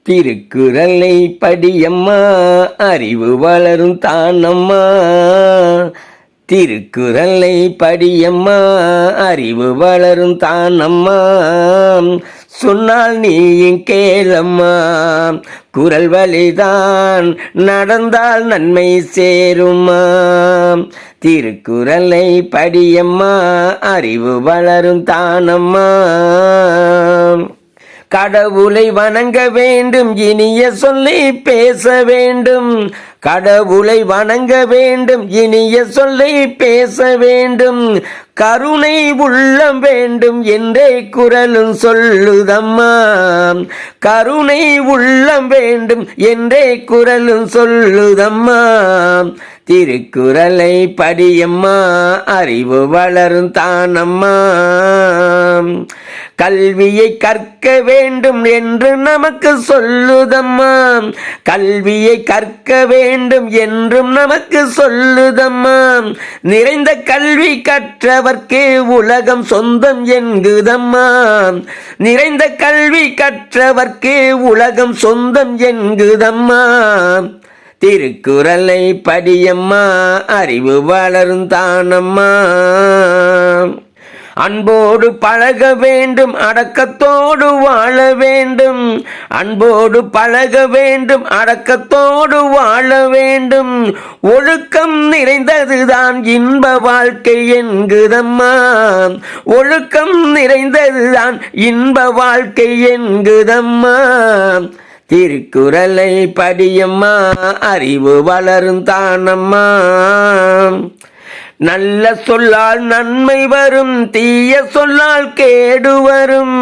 திருக்குறளை படியம்மா, அறிவு வளரும் தானம்மா. திருக்குறளை படியம்மா, அறிவு வளரும் தானம்மா. சொன்னால் நீயும் கேளம்மா, குரல் வழிதான் நடந்தால் நன்மை சேருமா. திருக்குறளை படியம்மா, அறிவு வளரும் தானம்மா. கடவுளை வணங்க வேண்டும், இனிய சொல்லி பேச வேண்டும். கடவுளை வணங்க வேண்டும், இனிய சொல்லி பேச வேண்டும். கருணை உள்ளம் வேண்டும் என்றே குரலும் சொல்லுதம்மா. கருணை உள்ளம் வேண்டும் என்றே குரலும் சொல்லுதம்மா. திருக்குறளை படியம்மா, அறிவு வளரும் தானம்மா. கல்வியை கற்க வேண்டும் என்று நமக்கு சொல்லுதம்மா. கல்வியை கற்க வேண்டும் என்றும் நமக்கு சொல்லுதம்மா. நிறைந்த கல்வி கற்றவர்க்கு உலகம் சொந்தம் என்குதம்மா. நிறைந்த கல்வி கற்றவர்க்கு உலகம் சொந்தம் என்குதம்மா. திருக்குறளை படியம்மா, அறிவு வளரும் தானம்மா. அன்போடு பழக வேண்டும், அடக்கத்தோடு வாழ வேண்டும். அன்போடு பழக வேண்டும், அடக்கத்தோடு வாழ வேண்டும். ஒழுக்கம் நிறைந்ததுதான் இன்ப வாழ்க்கை என்குதம்மா. ஒழுக்கம் நிறைந்ததுதான் இன்ப வாழ்க்கை என்குதம்மா. திருக்குறளை படியம்மா, அறிவு வளரும் தானம்மா. நல்ல சொல்லால் நன்மை வரும், தீய சொல்லால் கேடு வரும்.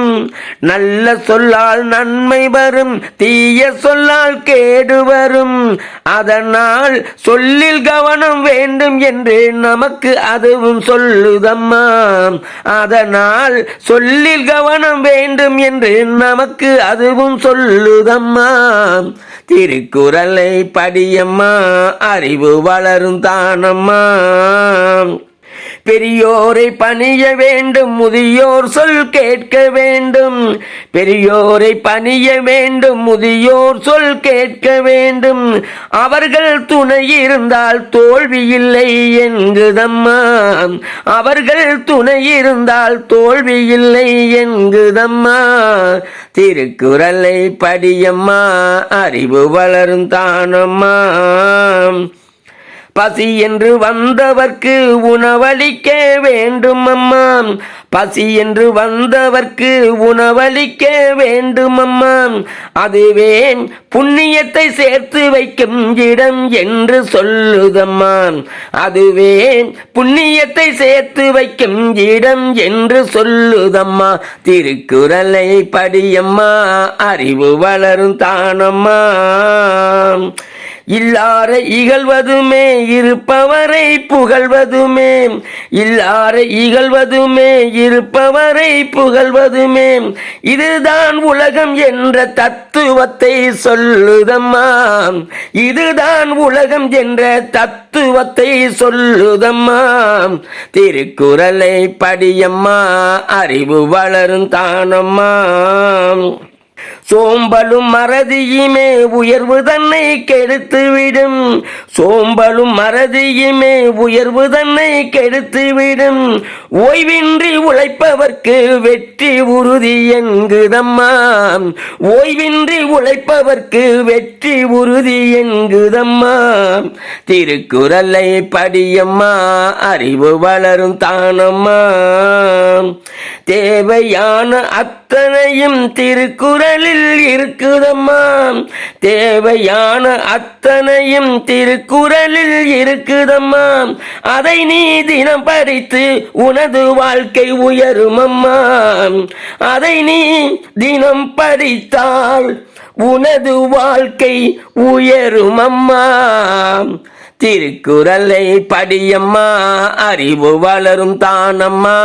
நல்ல சொல்லால் நன்மை வரும், தீய சொல்லால் கேடு வரும். அதனால் சொல்லில் கவனம் வேண்டும் என்று நமக்கு அதுவும் சொல்லுதம்மா. அதனால் சொல்லில் கவனம் வேண்டும் என்று நமக்கு அதுவும் சொல்லுதம்மா. திருக்குறளை படியம்மா, அறிவு வளரும் தானம்மா. பெரியோரை பணிய வேண்டும், முதியோர் சொல் கேட்க வேண்டும். பெரியோரை பணிய வேண்டும், முதியோர் சொல் கேட்க வேண்டும். அவர்கள் துணை இருந்தால் தோல்வி இல்லை என்குதம்மா. அவர்கள் துணை இருந்தால் தோல்வி இல்லை என்குதம்மா. திருக்குறளை படியம்மா, அறிவு வளரும் தானம்மா. பசி என்று வந்தவர்க்கு உணவளிக்க வேண்டும் அம்மா. பசி என்று வந்தவர்க்கு உணவளிக்க வேண்டும் அம்மா. அதுவே புண்ணியத்தை சேர்த்து வைக்கும் இடம் என்று சொல்லுதம்மா. அதுவே புண்ணியத்தை சேர்த்து வைக்கும் இடம் என்று சொல்லுதம்மா. திருக்குறளை படியம்மா, அறிவு வளரும் தானம்மா. இல்லார இகழ்வதுமே, இருப்பவரை புகழ்வதுமே. இல்லார இகழ்வதுமே, இருப்பவரை புகழ்வதுமே. இதுதான் உலகம் என்ற தத்துவத்தை சொல்லுதம்மா. இதுதான் உலகம் என்ற தத்துவத்தை சொல்லுதம்மா. திருக்குறளை படியம்மா, அறிவு வளரும் தானம்மா. சோம்பலும் மறதியுமே உயர்வு தன்னை கெடுத்துவிடும். சோம்பலும் மறதியுமே உயர்வு தன்னை கெடுத்துவிடும். ஓய்வின்றி உழைப்பவர்க்கு வெற்றி உறுதி என்குதம்மா. ஓய்வின்றி உழைப்பவர்க்கு வெற்றி உறுதி என்குதம்மா. திருக்குறளை படியம்மா, அறிவு வளரும் தானம்மா. தேவையான அத்தனையும் திருக்குறளில் இருக்குதம்மா. தேவையான அத்தனையும் திருக்குறளில் இருக்குதம்மா. அதை நீ தினம் படித்து உனது வாழ்க்கை உயரும் அம்மா. அதை நீ தினம் படித்தால் உனது வாழ்க்கை உயரும் அம்மா. திருக்குறளை படியம்மா அறிவு வளரும் தானம்மா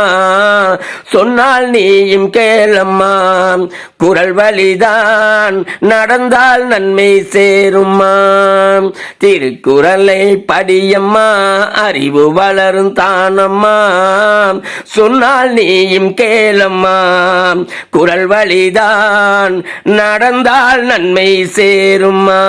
சொன்னால் நீயும் கேளம்மா குறள் வழிதான் நடந்தால் நன்மை சேரும்மா திருக்குறளை படியம்மா அறிவு வளரும் தானம்மா சொன்னால் நீயும் கேளம்மா குறள் வழிதான் நடந்தால் நன்மை சேரும்மா